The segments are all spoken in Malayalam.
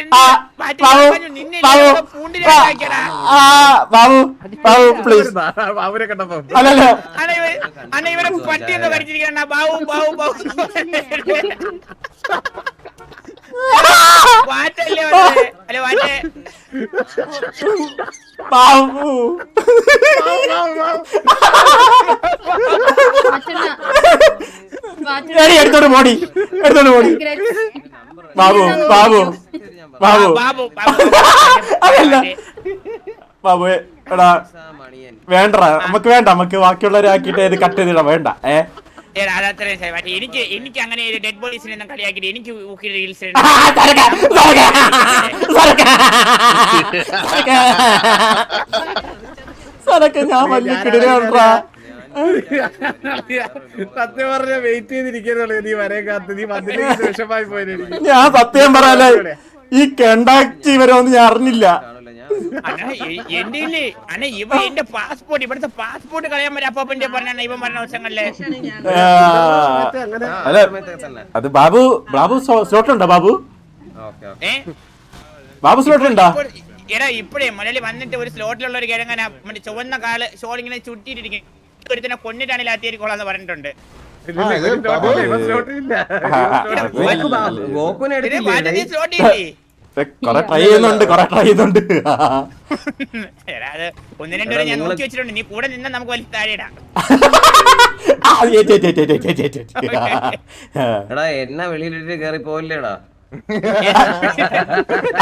ബാബു ബാബു ബാബു ബാബു പ്ലീസ് അവരെ കണ്ടപ്പോ അല്ലല്ല അണ്ണ ഇവരെ പട്ടി എന്തോ കടിച്ചിരിക്കണ ബാബു ബാബു ബാബു വാറ്റല്ലേ അല്ലെ വാറ്റേ ബാബു എടുത്തോണ്ട് പോടി ബാബു ബാബു ബാബു അതല്ല ബാബു എടാ വേണ്ട നമുക്ക് വേണ്ട നമുക്ക് ബാക്കിയുള്ളവരെ ആക്കിയിട്ട് ഇത് കട്ട് ചെയ്തിടാം വേണ്ട എനിക്ക് അങ്ങനെ ഡെഡ് ബോഡീസിനെ കളിയാക്കിട്ട് എനിക്ക് റീൽസ് ഞാൻ വലിയ കിടരാ സത്യം പറഞ്ഞ വെയിറ്റ് ചെയ്തിരിക്കുന്നുള്ളൂ നീ വരെ കാത്ത് നീ വന്നിട്ട് വിഷമായി പോയി ഞാൻ സത്യം പറയാലേ ഈ കണ്ടാക്ട് ഇവരൊന്നും ഞാൻ അറിഞ്ഞില്ല എന്റെ അണ്ണ ഇവ എന്റെ പാസ്പോർട്ട് ഇവിടുത്തെ പാസ്പോർട്ട് കളയാൻ പറ്റും അപ്പന്റെ പറഞ്ഞ ഇവൻ പറഞ്ഞ ദിവസങ്ങളിലെ അല്ല അത് ബാബു ബാബു സ്ലോട്ട് ഉണ്ടോ ബാബു ബാബു സ്ലോട്ട് ഉണ്ടോ എടാ ഇപ്പഴേ മലയാളി വന്നിട്ട് ഒരു സ്ലോട്ടിലുള്ള ഒരു കിഴങ്ങനെ മറ്റേ ചുവന്ന കാല് ഷോൾ ഇങ്ങനെ ചുറ്റിയിട്ടിരിക്കും ഒരുത്തിനെ കൊന്നിട്ടാണ് ലാത്തിയേരിക്കോളാന്ന് പറഞ്ഞിട്ടുണ്ട് കൊറേ ട്രൈ ചെയ്യുന്നുണ്ട് ഒന്ന് രണ്ടുപേരെ ഞാൻ നോക്കി വെച്ചിട്ടുണ്ട് നീ കൂടെ നിന്നാ നമുക്ക് വലിയ താഴെയിടാം എടാ എന്നാ വെളിയിലിട്ട് കേറി പോവില്ലേടാ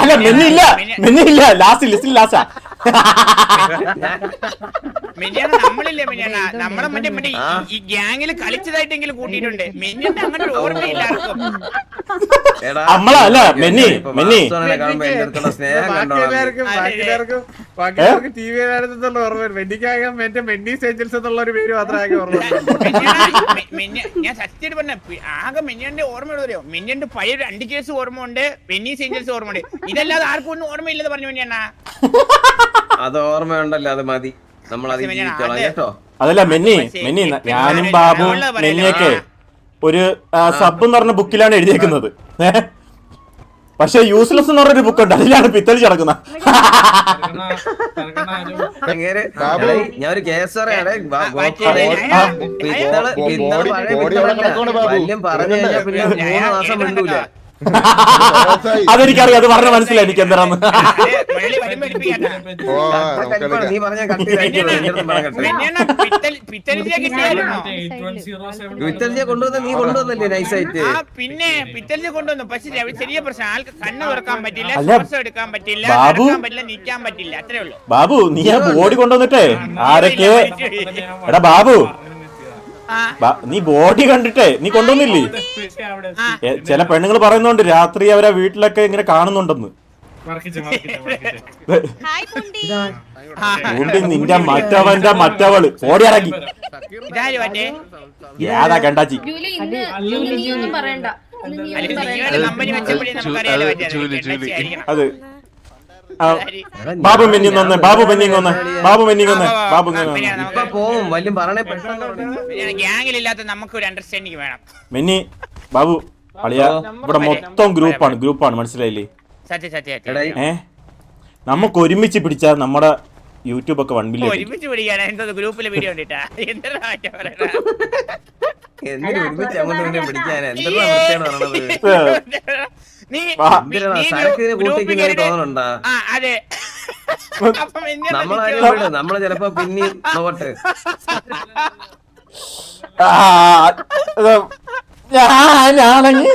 അല്ല മെന്നില്ല ലാസ്റ്റ് ലാസ്റ്റാ മിനിയാണ് നമ്മളില്ലേ മിനിയാണ് നമ്മളെ മറ്റേ ഈ ഗ്യാങ്ങിൽ കളിച്ചതായിട്ടെങ്കിലും കൂട്ടിയിട്ടുണ്ട് മിനിയുടെ അങ്ങനെ ഒരു ഓർമ്മയില്ല ആർക്കും നമ്മളല്ല മെന്നി ബാക്കിയെല്ലാവർക്കും ടി വി എന്നുള്ള ഓർമ്മ വെഡിക്കാകാൻ എന്റെ മെന്നീസ് ഏഞ്ചൽസ് എന്നുള്ള ഒരു പേര് മാത്രമേ ഓർമ്മ ഞാൻ സത്യം പറഞ്ഞ ആകെ മിനിയന്റെ ഓർമ്മയുള്ളവരോ മിനിയന്റെ പഴയ 2 കേസ് ഓർമ്മ ഉണ്ട് മെന്നീസ് ഏഞ്ചൽസ് ഓർമ്മ ഉണ്ട് ഇതല്ലാതെ ആർക്കും ഒന്നും ഓർമ്മയില്ലെന്ന് പറഞ്ഞു മിനിയണ്ണ അത് ഓർമ്മയുണ്ടല്ലോ അത് മതി നമ്മൾ കേട്ടോ അതല്ല മെന്നി ഞാനും ബാബു മെന്നിയൊക്കെ ഒരു സബ് എന്ന് പറഞ്ഞ ബുക്കിലാണ് എഴുതിയേക്കുന്നത് പക്ഷെ യൂസ്ലെസ് എന്ന് പറഞ്ഞൊരു ബുക്കുണ്ട് അതിലാണ് പിത്തലിച്ച് കിടക്കുന്നത് ഞാൻ ഒരു കേസറിയാണ് പറഞ്ഞു കഴിഞ്ഞാൽ പിന്നെ 3 മാസം മിണ്ടൂല അതെനിക്കറിയാം അത് പറഞ്ഞ മനസ്സിലായി എനിക്ക് എന്താണെന്ന് നീ പറഞ്ഞ കൊണ്ടുവന്ന നീ കൊണ്ടുവന്നല്ലേ നൈസായിട്ട് പിന്നെ പിത്തലിനെ കൊണ്ടുവന്നു പക്ഷെ ചെറിയ പ്രശ്നം ആൾക്ക് കണ്ണ് തുറക്കാൻ പറ്റില്ല ശ്വാസം എടുക്കാൻ പറ്റില്ല നിൽക്കാൻ പറ്റില്ല അത്രേ ഉള്ളൂ ബാബു നീ ആ ബോഡി കൊണ്ടുവന്നിട്ടേ ആരൊക്കെ എടാ ബാബു നീ ബോഡി കണ്ടിട്ടേ നീ കൊണ്ടുവന്നില്ലേ ചില പെണ്ണുങ്ങൾ പറയുന്നുണ്ട് രാത്രി അവരെ വീട്ടിലൊക്കെ ഇങ്ങനെ കാണുന്നുണ്ടെന്ന് നിന്റെ മറ്റവള് ഓടി ഇറങ്ങി ഏതാ കണ്ടാച്ചി അത് ബാബു മെന്നിങ്ങൊന്ന് പോവും വലിയ പറഞ്ഞ ഗ്യാങ്ങിലില്ലാത്ത നമുക്ക് ഒരു അണ്ടർസ്റ്റാൻഡിങ് വേണം മെന്നി ബാബു അളിയ ഇവിടെ മൊത്തം ഗ്രൂപ്പാണ് മനസ്സിലായില്ലേ നമുക്ക് ഒരുമിച്ച് പിടിച്ചാൽ നമ്മുടെ യൂട്യൂബ് ഒക്കെ 1 മില്യൺ ഒരുമിച്ച് പിടിക്കാനാ എന്തോ ഗ്രൂപ്പിലെ വീഡിയോ കണ്ടിട്ടാ അതെ നമ്മള് ചെലപ്പോ പിന്നെ നോട്ടെ ഞാനാണെങ്കിൽ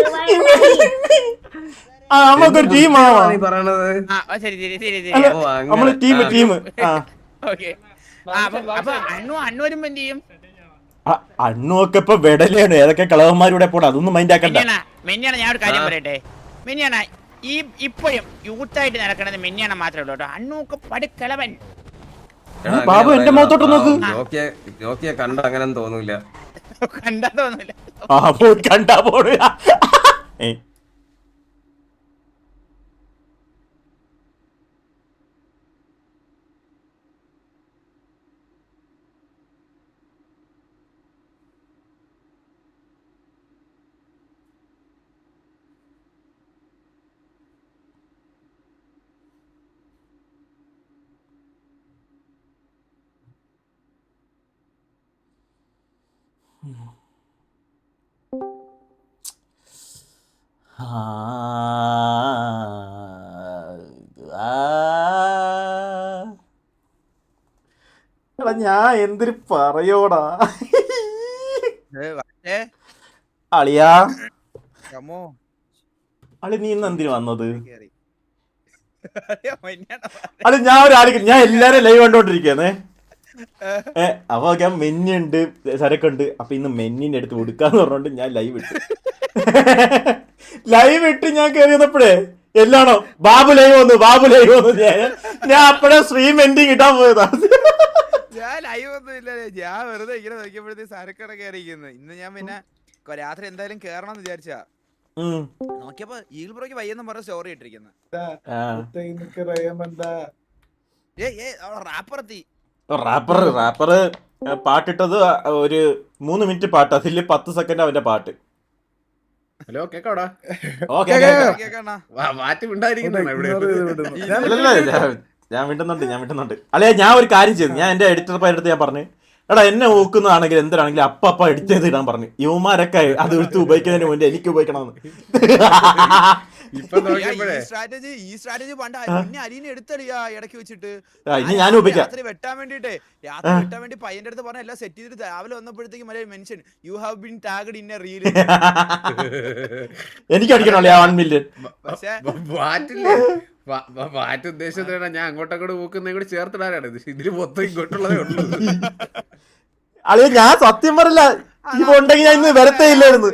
നമുക്കൊരു ടീമാണ് പറയണത് നമ്മള് ടീം അണ്ണുവരുമ്പോ എന്ത് ചെയ്യും അണ്ണുവൊക്കെ ഇപ്പൊ വെടലാണ് ഏതൊക്കെ കളവന്മാരുടെ പോട്ടെ അതൊന്നും മൈൻഡ് ആക്കണ്ട മെന്നിയാണ് ഞാൻ ഒരു കാര്യം പറയട്ടെ മെന്നിയാണ് ഈ ഇപ്പോഴും യൂത്തായിട്ട് നടക്കണത് മെന്നിയാണ് മാത്രമേ ഉള്ളൂ കേട്ടോ അണ്ണുവൊക്കെ പടുക്കളവൻ ബാബു എന്റെ മുഖത്തോട്ട് നോക്ക് കണ്ട അങ്ങനെ തോന്നൂല കണ്ടാ തോന്നൂല കണ്ടാ പോടുക എടാ ഞാൻ എന്തിന് പറയോടാ അളിയാ. അളി നീ ഇന്ന് എന്തിനു വന്നത്? അളി ഞാൻ ഞാൻ എല്ലാരും ലൈവ് കണ്ടോണ്ടിരിക്കുന്നേ. അപ്പൊ ഞാൻ മെന്നുണ്ട് സരക്കുണ്ട്. അപ്പൊ ഇന്ന് മെന്നിന്റെ അടുത്ത് കൊടുക്കാന്ന് പറഞ്ഞോണ്ട് ഞാൻ ലൈവ് ഇട്ടു. ലൈവ് ഇട്ട് ഞാൻ കയറിയപ്പോഴേ എല്ലാണോ ബാബു ലൈവ് വന്നു ഞാൻ അപ്പഴേ സ്ട്രീം എൻഡിങ് ഇട്ടാൻ പോയതാ. ഞാൻ ലൈവ് ഒന്നും ഇല്ല, ഞാൻ വെറുതെ ഇങ്ങനെ നോക്കിയപ്പോഴത്തേക്ക് സരക്കട കയറിയിരിക്കുന്നു. ഇന്ന് ഞാൻ പിന്നെ രാത്രി എന്തായാലും കേറണം വിചാരിച്ചാ. നോക്കിയപ്പോ ഈഗിൾ ബ്രോയ്ക്ക് വയ്യെന്നും പറഞ്ഞ സ്റ്റോറി ഇട്ടിരിക്കുന്നു. റാപ്പർ പാട്ടിട്ടത് ഒരു 3 മിനിറ്റ് പാട്ട്, അതില് 10 സെക്കൻഡ് അവന്റെ പാട്ട്. ഹലോ കേക്കോടാ? ഞാൻ വിട്ടുന്നുണ്ട് അല്ലെ. ഞാൻ ഒരു കാര്യം ചെയ്തു, ഞാൻ എന്റെ എഡിറ്റർ പേരെടുത്ത് ഞാൻ പറഞ്ഞു, എടാ എന്നെ നോക്കുന്നതാണെങ്കിൽ എന്തിനാണെങ്കിലും അപ്പ എഡിറ്റ് ചെയ്ത് ഇടാൻ പറഞ്ഞു. യുവമാരൊക്കെ അത് എടുത്ത് ഉപയോഗിക്കുന്നതിന് മുന്നേ എനിക്ക് ഉപയോഗിക്കണമെന്ന്. ഈ സ്ട്രാറ്റജി പണ്ട് അലീനെ എടുത്തടിയാ ഇടയ്ക്ക് വെച്ചിട്ട്. ഇനി ഞാനും ഉപയോഗിക്കാം. രാത്രി വെട്ടാൻ വേണ്ടി പയ്യന്റെ അടുത്ത് പറഞ്ഞ എല്ലാം സെറ്റ് ചെയ്തിട്ട് രാവിലെ വന്നപ്പോഴത്തേക്ക് മറ്റേ mention you have been tagged in A reel. എനിക്ക് അടിക്കണല്ലേ 1 മില്യൺ. മാറ്റ ഉദ്ദേശത്തിലാണ് ഞാൻ അങ്ങോട്ടങ്ങോട്ട് പോക്കുന്ന കൂടി ചേർത്തിടാനാണ്. ഇതില് മൊത്തം ഇങ്ങോട്ടുള്ളതേ ഉള്ളൂ. അളിയ ഞാൻ സത്യം പറയില്ല, ഉണ്ടെങ്കിൽ ഞാൻ ഇന്ന് വരത്തേ ഇല്ലായിരുന്നു.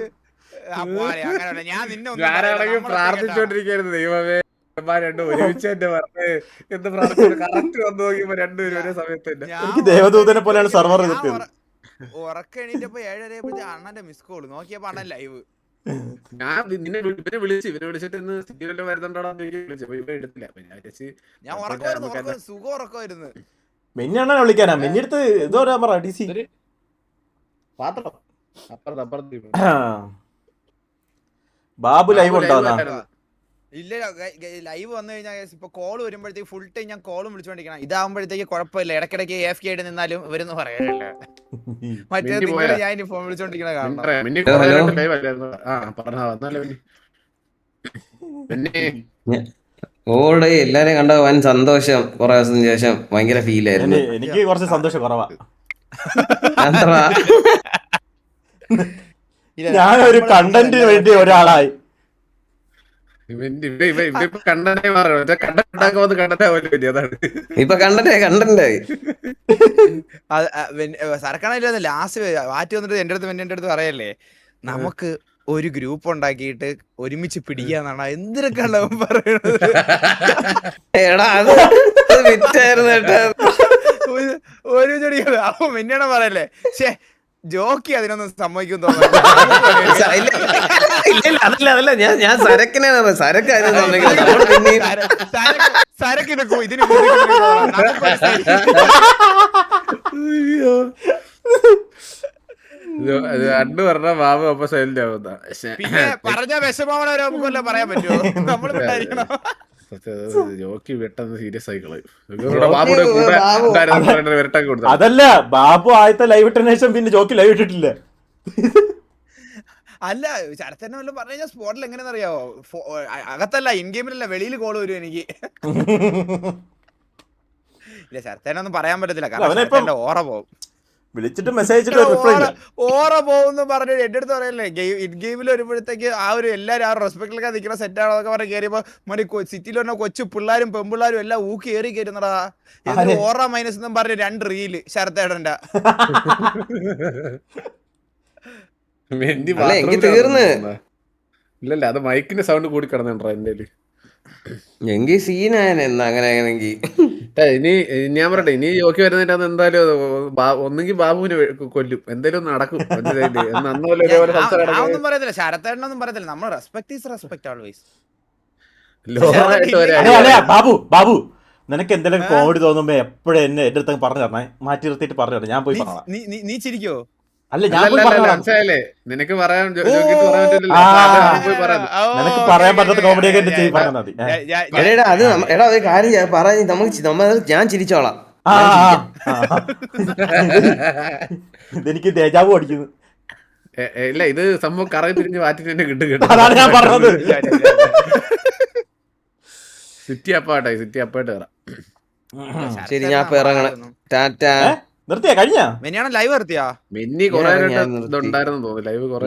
ഞാനാണെങ്കിൽ പ്രാർത്ഥിച്ചോണ്ടിരിക്കായിരുന്നു, ദൈവമേ രണ്ടും ഒരുമിച്ച് എന്നെ പറഞ്ഞ് എന്ന് പ്രാർത്ഥിച്ചു. കറക്റ്റ് വന്നു നോക്കിയപ്പോ രണ്ടുപേരും ഒരേ സമയത്ത് തന്നെ. എനിക്ക് ദേവദൂതനെ പോലെയാണ് സർവർ കിട്ടിയത്. ഉറക്കണിട്ടപ്പോ 7:30 അണ്ണന്റെ മിസ് കോള് നോക്കിയപ്പോ അണ്ണൻ ലൈവ്. ഞാൻ ഇവനെ വിളിച്ചിട്ട് ഇന്ന് സിറ്റിയിലെല്ലാം വരുന്നുണ്ടോന്ന് വിളിച്ചു, എടുത്തില്ല. ഞാൻ സുഖം ഉറക്കമായിരുന്നു. മെന്നാണ് വിളിക്കാനാ, മെന്നെടുത്ത് എന്തോ പറ ഡി സി പാത്രം അപ്പുറത്ത് ബാബു ലൈവ് ഉണ്ടാവുന്ന. ഇല്ല ലൈവ് വന്നു കഴിഞ്ഞാൽ ഇപ്പൊ കോൾ വരുമ്പോഴത്തേക്ക് ഫുൾ ടൈം ഞാൻ കോളും വിളിച്ചോണ്ടിരിക്കണം. ഇതാകുമ്പോഴത്തേക്ക് കുഴപ്പമില്ല, ഇടയ്ക്കിടയ്ക്ക് AFK ആയിട്ട് നിന്നാലും ഇവരൊന്നും പറയാനില്ല. മറ്റേ ഞാൻ ഫോൺ വിളിച്ചോണ്ടിരിക്കണ കാണണം. ഓടെ എല്ലാരെയും കണ്ട വൻ സന്തോഷം. കുറെ ദിവസത്തിന് ശേഷം ഭയങ്കര ഫീൽ ആയിരുന്നു. എനിക്ക് കുറച്ച് സന്തോഷം കുറവാ. ഞാനൊരു കണ്ടന്റിന് വേണ്ടി ഒരാളായി. ഇപ്പൊ കണ്ടന്റായി. സർക്കാരില്ല ലാസ്റ്റ് മാറ്റി വന്നിട്ട് എന്റെ അടുത്ത് പറയല്ലേ, നമുക്ക് ഒരു ഗ്രൂപ്പ് ഉണ്ടാക്കിയിട്ട് ഒരുമിച്ച് പിടിക്കാന്നാണ് എന്തിനൊക്കെ പറയണത്. ഒരു ചെടി അപ്പൊ മെന്നാണ് പറയല്ലേ, ശേ ജോക്കി അതിനൊന്നും സമ്മതിക്കും തോന്നുന്നു. അതല്ല ഞാൻ സരക്കിനെ സരക്കിന് ഇതിന് അന്ന് പറഞ്ഞ ബാബു അപ്പൊ സൈലന്റ് ആവുന്ന. പിന്നെ പറഞ്ഞ വിഷമാവണ നമുക്കല്ല പറയാൻ പറ്റുമോ? നമ്മൾ ജോക്കി പെട്ടെന്ന് സീരിയസ് ആയി കളയും. അതല്ല, ബാബു ആദ്യത്തെ ലൈവ് ഇട്ടതിന് ശേഷം പിന്നെ ജോക്കി ലൈവ് ഇട്ടിട്ടില്ല. അല്ല ശരത്തന്നെ വല്ലതും പറഞ്ഞു കഴിഞ്ഞാൽ സ്പോട്ടിൽ എങ്ങനെയാണെന്ന് അറിയാവോ? അകത്തല്ല ഇൻ ഗെയിമിലല്ല വെളിയിൽ കോള് വരും എനിക്ക്. ഇല്ല ശരത്തേനൊന്നും പറയാൻ പറ്റത്തില്ല, കാരണം ഓറ പോകും. വിളിച്ചിട്ട് മെസ്സേജ് ഓറ പോകുന്നു പറഞ്ഞു എന്റെ അടുത്ത് പറയല്ലേ. ഇൻ ഗെയിമിൽ വരുമ്പോഴത്തേക്ക് ആ ഒരു എല്ലാരും ആ റെസ്പെക്റ്റിലൊക്കെ നിൽക്കുന്ന സെറ്റ് ആണോന്നൊക്കെ പറഞ്ഞ് കയറിയപ്പോ മറ്റേ സിറ്റിയിൽ പറഞ്ഞ കൊച്ചു പിള്ളേരും പെൺപിള്ളേരും എല്ലാം ഊക്കി കയറി കയറുന്നടാ. ഓറ മൈനസ് എന്നും പറഞ്ഞ് 2 റീല് ശരത്തേടന്റെ. തീർന്ന് ഇല്ലല്ല, അത് മൈക്കിന്റെ സൗണ്ട് കൂടി കിടന്നുണ്ടോ എന്റെ എങ്കിൽ സീനായനെന്നാ അങ്ങനെ ആണെങ്കിൽ. ഇനി ഞാൻ പറയട്ടെ, ഇനി ജോക്കി വരുന്നതിന്റെ അന്ന് എന്തായാലും ഒന്നെങ്കിൽ ബാബുവിനെ കൊല്ലും, എന്തായാലും നടക്കും. ഒന്നും പറയത്തില്ല, ശരത്തേടനൊന്നും പറയത്തില്ല. നമ്മൾ respect is respect always. Babu നിനക്ക് എന്തെങ്കിലും കോമഡി തോന്നുമ്പോ എപ്പോഴും എന്നെ എന്റെ അടുത്ത് പറഞ്ഞു തരണേ, മാറ്റി നിർത്തിയിട്ട് പറഞ്ഞു തരണം. ഞാൻ പോയി പറയാം. നീ ചിരിക്കോ? അല്ല ഞാൻ മനസ്സിലായില്ലേ നിനക്ക് പറയാൻ നിനക്ക് പറയാൻ പറ്റാത്ത കോമഡിയൊക്കെ എന്റെ ചെയ്ത് പറഞ്ഞാൽ മതി. അത് എടാ ഒരു കാര്യം പറഞ്ഞ് നമുക്ക് ഞാൻ ചിരിച്ചോളാം. ഇതെനിക്ക് തേജാവു അടിക്കുന്നു. ഇല്ല ഇത് സംഭവം കറങ്ങി തിരിഞ്ഞ് മാറ്റിട്ട് തന്നെ കിട്ടും കേട്ടോ. അതാണ് ഞാൻ പറഞ്ഞത്. സിറ്റി അപ്പാട്ടെ സിറ്റി അപ്പായിട്ട് കയറാം. ശരി ഞാൻ ഇപ്പൊ ഇറങ്ങണം. ടാറ്റ. നിർത്തിയാ കഴിഞ്ഞ മെനിയാണ് ലൈവ് നിർത്തിയാ? മിന്നി കൊറേ ഇതുണ്ടായിരുന്നു തോന്നുന്നു ലൈവ് കൊറേ.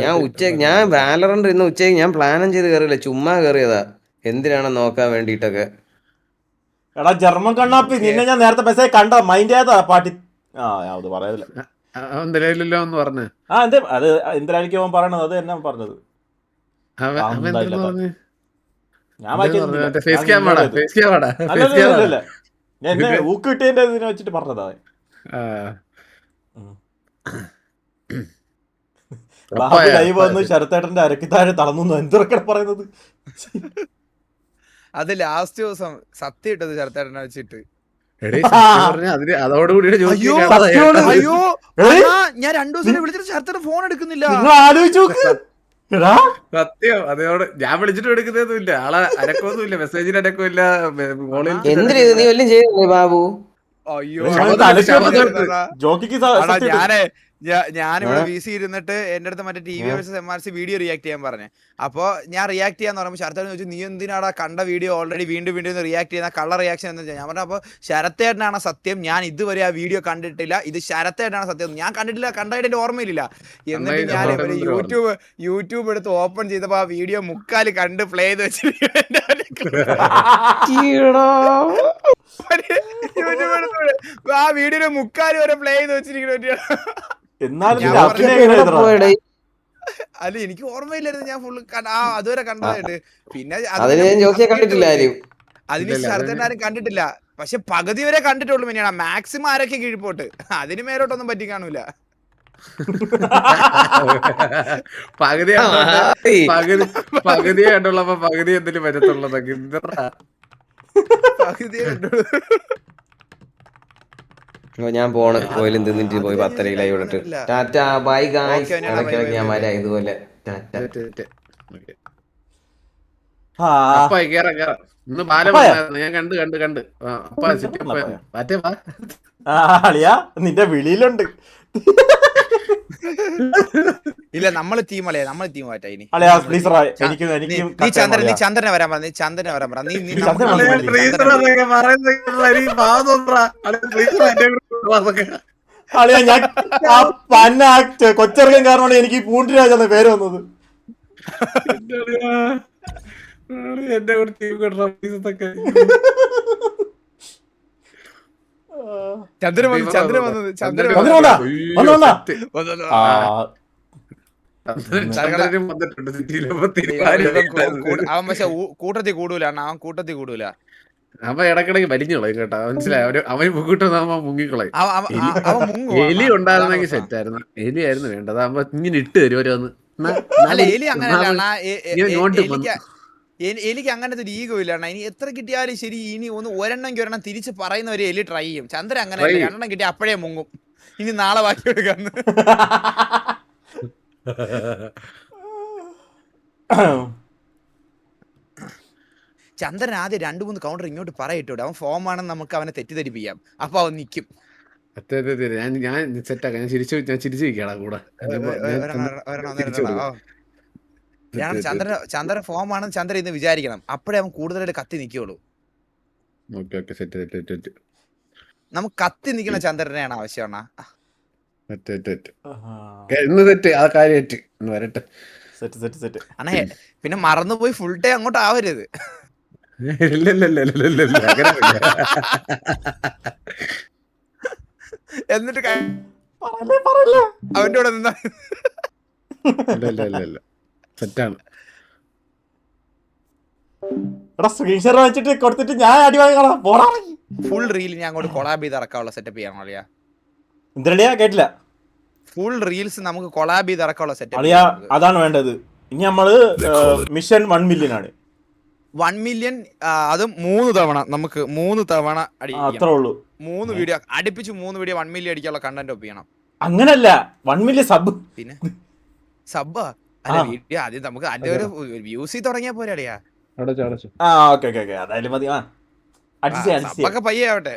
ഞാൻ വാലറണ്ട് ഇന്ന് ഉച്ചയ്ക്ക് ഞാൻ പ്ലാനും ചെയ്ത് കയറിയില്ല, ചുമ്മാ കയറിയതാ എന്തിനാണെന്ന് നോക്കാൻ വേണ്ടിട്ടൊക്കെ. എടാ ജർമ്മൻ കണ്ണാപ്പി, നിന്നെ ഞാൻ നേരത്തെ മെസ്സേജ് കണ്ട മൈൻഡ് ചെയ്താ പാട്ടി. അത് പറയത്തില്ല. നിലവിലല്ലോ എന്ന് പറഞ്ഞു. എന്ത് അത് എന്തിനായിരിക്കും അവൻ പറയണത്? അത് എന്നാ പറഞ്ഞത്? ഞാൻ എന്നെ ഊക്ക് കിട്ടിയതിന്റെ ഇതിനെ വെച്ചിട്ട് പറഞ്ഞതാ. ലൈവ് വന്ന് ശരത്തേട്ടന്റെ അരക്കിത്താഴെ തളർന്നു എന്തൊക്കെ പറയുന്നത്. അത് ലാസ്റ്റ് ദിവസം സത്യം ഇട്ടത് ശരത്തേട്ടനെ വെച്ചിട്ട്. അതോടുകൂടി അയ്യോ ഞാൻ 2 ദിവസം വിളിച്ചിട്ട് ശരത്തേട്ടൻ ഫോൺ എടുക്കുന്നില്ല. സത്യം അതോട് ഞാൻ വിളിച്ചിട്ട് എടുക്കുന്നതൊന്നും ഇല്ല. ആളെ അനക്കൊന്നുമില്ല, മെസ്സേജിന് അനക്കമില്ല. എന്തിനാ നീ വല്ലതും ചെയ്തില്ലേ ബാബു? അയ്യോ ഞാനിവിടെ VC ഇരുന്നിട്ട് എന്റെ അടുത്ത് മറ്റേ TV versus MRC video react ചെയ്യാൻ പറഞ്ഞു. അപ്പൊ ഞാൻ റിയാക്ട് ചെയ്യാന്ന് പറയുമ്പോൾ ശരത്തേട്ടൻ ചോദിച്ചു നീ എന്തിനാടാ കണ്ട വീഡിയോ ഓൾറെഡി വീണ്ടും റിയാക്ട് ചെയ്യുന്ന കള്ള റിയാക്ഷൻ എന്ന് ഞാൻ പറഞ്ഞു. അപ്പൊ ശരത്തേട്ടനാണ് സത്യം, ഞാൻ ഇതുവരെ ആ വീഡിയോ കണ്ടിട്ടില്ല, ഇത് ശരത്തേട്ടനാണ് സത്യം, ഞാൻ കണ്ടിട്ടില്ല, കണ്ടായിട്ട് എന്റെ ഓർമ്മയില്ല. എന്നിട്ട് ഞാൻ യൂട്യൂബ് എടുത്ത് ഓപ്പൺ ചെയ്തപ്പോ ആ വീഡിയോ മുക്കാല് കണ്ട് പ്ലേ ചെയ്ത് വെച്ചിരിക്കുന്നു. ആ വീഡിയോ മുക്കാല് വരെ പ്ലേ ചെയ്ത് വെച്ചിരിക്കുന്നു. അല്ല എനിക്ക് ഓർമ്മയില്ലായിരുന്നു, ഞാൻ ഫുള്ള് അതുവരെ കണ്ടതായിട്ട്. പിന്നെ അതിന് ശരത്തേട്ടനാരും കണ്ടിട്ടില്ല, പക്ഷെ പകുതി വരെ കണ്ടിട്ടുള്ളൂ. പിന്നെയാണ് മാക്സിമം ആരൊക്കെ കീഴ്പോട്ട്, അതിന് മേലോട്ടൊന്നും പറ്റി കാണൂല. പകുതി കണ്ടുള്ളപ്പോ പകുതി എന്തിനും വരത്തുള്ളതൊക്കെ പകുതിയെ കണ്ടുള്ളൂ. ഞാൻ പോണ് കോയിലും തിന്നിട്ട് പോയി 10 ലൈവ് ഇട്ടിട്ട്. Tata bye guys. ഇടയ്ക്കിടയ്ക്ക് ഞാൻ വരാം ഇതുപോലെ. ഇന്ന് പാലം ഞാൻ കണ്ട് നിന്റെ വിളിയിലുണ്ട്. ഇല്ല നമ്മള് ടീം അല്ലേ, നമ്മള് ടീം മാറ്റാ. ഇനി നീ ചന്ദ്രനെ വരാൻ പറഞ്ഞു, ചന്ദ്രനെ വരാൻ പറഞ്ഞു. കൊച്ചിറക്കം കാരണമാണ് എനിക്ക് പൂണ്ടിരാജ് എന്ന പേര് വന്നത്. എന്റെ കൂടെ ടീം ചന്ദ്രൻ വന്നത് അവൻ പക്ഷെ കൂട്ടത്തിൽ കൂടൂല, അവൻ കൂട്ടത്തിൽ കൂടൂല. അവ ഇടക്കിടക്ക് വലിഞ്ഞോളയും കേട്ടോ, മനസ്സിലായി. അവന് മുങ്ങിട്ടതാകുമ്പോ മുങ്ങിക്കളയും. എലി ഉണ്ടായിരുന്നെങ്കിൽ സെറ്റായിരുന്നു. എലി ആയിരുന്നു വേണ്ടത്. അതാകുമ്പോ ഇങ്ങനെ ഇട്ട് തരും ഓരോന്ന്. എലി അങ്ങനെ എനിക്ക് അങ്ങനത്തെ ഒരു ഈഗോ ഇല്ലാണ്. ഇനി എത്ര കിട്ടിയാലും ശരി, ഇനി ഒരെണ്ണം തിരിച്ച് പറയുന്നവരെ എലി ട്രൈ ചെയ്യും. ചന്ദ്രൻ അങ്ങനെ 2 കിട്ടി അപ്പോഴേ മുങ്ങും. ഇനി നാളെ ബാക്കി എടുക്കാന്ന്. ചന്ദ്രൻ ആദ്യം 2-3 കൗണ്ടർ ഇങ്ങോട്ട് പറയിട്ടോ, അവൻ ഫോം ആണെന്ന് നമുക്ക് അവനെ തെറ്റിദ്ധരിപ്പിക്കാം. അപ്പൊ അവൻ നിക്കും. ഞാൻ സെറ്റാക്കാം. ഞാൻ ചിരിച്ചിരിക്കടാ കൂടെ. ചന്ദ്രൻ ഫോം ആണെന്ന് ചന്ദ്രൻ ഇന്ന് വിചാരിക്കണം. അപ്പോഴേ അവൻ കൂടുതലായിട്ട് കത്തി നിക്കുള്ളൂ. നമുക്ക് കത്തി നിൽക്കുന്ന ചന്ദ്രനെയാണ് ആവശ്യമാണ്. അണേ പിന്നെ മറന്നുപോയി ഫുൾ ടൈം അങ്ങോട്ട് ആവരുത്. എന്നിട്ട് അവന്റെ കൂടെ നിന്നാ സെറ്റാണ്. വെച്ചിട്ട് കൊടുത്തിട്ട് ഞാൻ അടി വാങ്ങണം. ഫുൾ റീൽ ഞാൻ അങ്ങോട്ട് കൊളാബ് ചെയ്ത് ഇറക്കാനുള്ള സെറ്റപ്പ് ചെയ്യാൻ അളിയാ. എന്തരടിയാ കേട്ടില്ല? ഫുൾ റീൽസ് നമുക്ക് കൊളാബ് ചെയ്ത് ഇറക്കാനുള്ള സെറ്റപ്പ് അളിയാ, അതാണ് വേണ്ടത്. ഇനി നമ്മള് മിഷൻ 1 മില്യൺ ആണ്. 1 മില്യൺ അതും 3 തവണ നമുക്ക് 3 തവണ അത്രേ ഉള്ളൂ. 3 വീഡിയോ അടുപ്പിച്ച് 3 വീഡിയോ 1 മില്യൺ അടിക്കാനുള്ള കണ്ടന്റ് ഒപ്പ് ചെയ്യണം. അങ്ങനല്ല, 1 മില്യൺ സബ്. പിന്നെ സബ്ബാ അല്ല വീഡിയോ ആദ്യം നമുക്ക് അതിന്റെ ഒരു വ്യൂസ് തുടങ്ങിയാ പോരെ അടിയാ. അതായാലും മതി. സബ്ബൊക്കെ പയ്യെ ആവട്ടെ.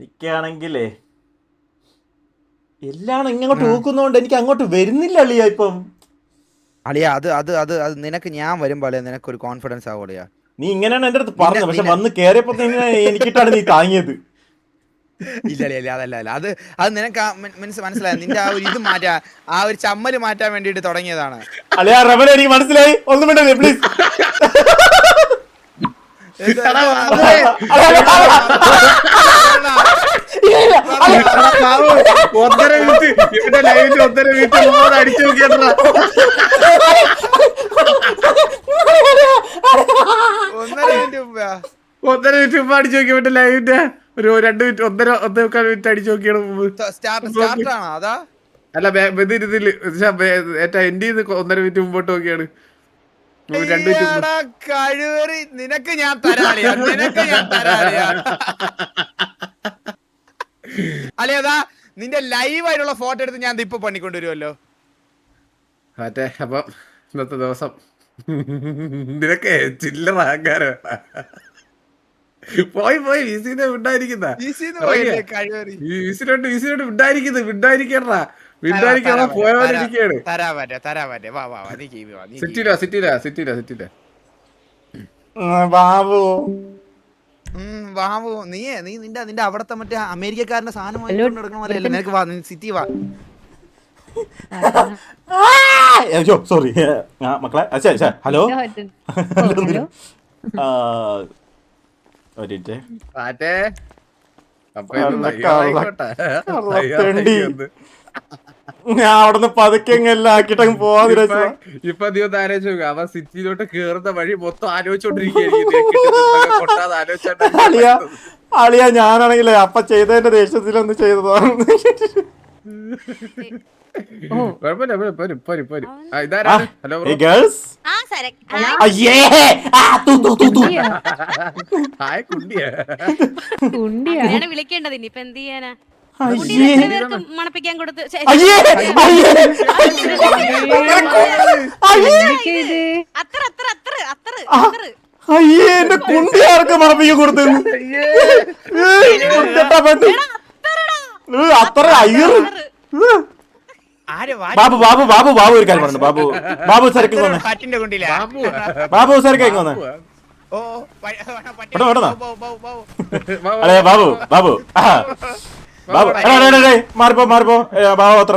എനിക്കാണെങ്കിലേ എല്ലാം ഇങ്ങോട്ട് ഊക്കുന്നോണ്ട് എനിക്ക് അങ്ങോട്ട് വരുന്നില്ല അളിയ ഇപ്പം. അളിയ അത് അത് അത് അത് നിനക്ക് ഞാൻ വരുമ്പോ അളിയ നിനക്കൊരു കോൺഫിഡൻസ് ആവോളിയാ. നീ ഇങ്ങനെയാണ് എന്റെ അടുത്ത് പറഞ്ഞത്, പക്ഷെ വന്ന് കേറിയപ്പോ എനിക്കിട്ടാണ് നീ താങ്ങിയത്. ഇല്ല അളിയ അതല്ല അല്ല അത് അത് നിനക്ക് മനസ്സിലായ നിന്റെ ആ ഒരു ഇത് മാറ്റാ, ആ ഒരു ചമ്മല് മാറ്റാൻ വേണ്ടിട്ട് തുടങ്ങിയതാണ്. അളിയ റബൽ എനിക്ക് മനസ്സിലായി, ഒന്നും വേണ്ടേ പ്ലീസ്. ഒന്നര മിനിറ്റ് ഇവന്റെ ലൈവില് 1.5 മിനിറ്റ് അടിച്ചു നോക്കിയാ. 1.5 മിനിറ്റ് മുമ്പ് അടിച്ചു നോക്കി മറ്റേ ലൈവിന്റെ ഒരു 2 മിനിറ്റ് 1.5 മിനിറ്റ് അടിച്ചു നോക്കിയാണ് മുമ്പ്. അതാ അല്ല ഇതില് ഏറ്റവും എന്റെ 1.5 മിനിറ്റ് മുമ്പോട്ട് നോക്കിയാണ്. 2 മിനിറ്റ് കഴിവേറി നിനക്ക് ഞാൻ തരാളിയാ, നിനക്ക് ഞാൻ തരാളിയാ. അളിയതാ നിന്റെ ലൈവ് ആയിട്ടുള്ള ഫോട്ടോ എടുത്ത് ഞാൻ ഇപ്പൊ പണിക്കൊണ്ടുവരുമല്ലോ. മറ്റേ അപ്പൊ ഇന്നത്തെ ദിവസം നിനക്ക് ചില്ലറ അഹങ്കാരം പോയി വിസിനെ ഉണ്ടായിരിക്കുന്ന വിണ്ടായിരിക്കണ പോയവരിക്കാണ്. സിറ്റിയില ബാബു ബാബു നീ നിന്റെ അവിടത്തെ മറ്റേ അമേരിക്കക്കാരന്റെ സാധനം വാങ്ങിക്കൊണ്ടെടുക്കണമല്ലേ. നിനക്ക് വാ, സിറ്റി വാ. സോറി മക്കളെ. ഹലോ ഞാൻ അവിടുന്ന് പതുക്കെ എല്ലാം ആക്കിട്ടങ്ങ് പോവാ. ഇപ്പൊ നീ ഒന്ന് ആലോചിച്ച് നോക്കുക, അവൻ സിറ്റിയിലോട്ട് കേറുന്ന വഴി മൊത്തം അളിയ ഞാനാണെങ്കിലേ അപ്പ ചെയ്തതിന്റെ ദേഷ്യത്തിലൊന്ന് ചെയ്തതാണ്. ഹലോ വിളിക്കേണ്ടത് ഇനിയിപ്പൊ എന്ത് ചെയ്യാനാ? മണപ്പിക്കാൻ കൊടുത്ത് അത്ര അത്ര അത്ര അത്ര അത്ര അയ്യേ എന്റെ കുണ്ടിയാർക്ക് മറപ്പിക്കാൻ കൊടുത്തു. അത്ര അയ്യർ. ബാബു ബാബു ബാബു ബാബു ഒരു കാര്യം പറഞ്ഞു. ബാബു സരക്ക് വന്നേ, ബാബു സരക്ക് വന്നേ. അതെ ബാബു ബാബു ബാബു മാറിപ്പോ ബാബു അത്ര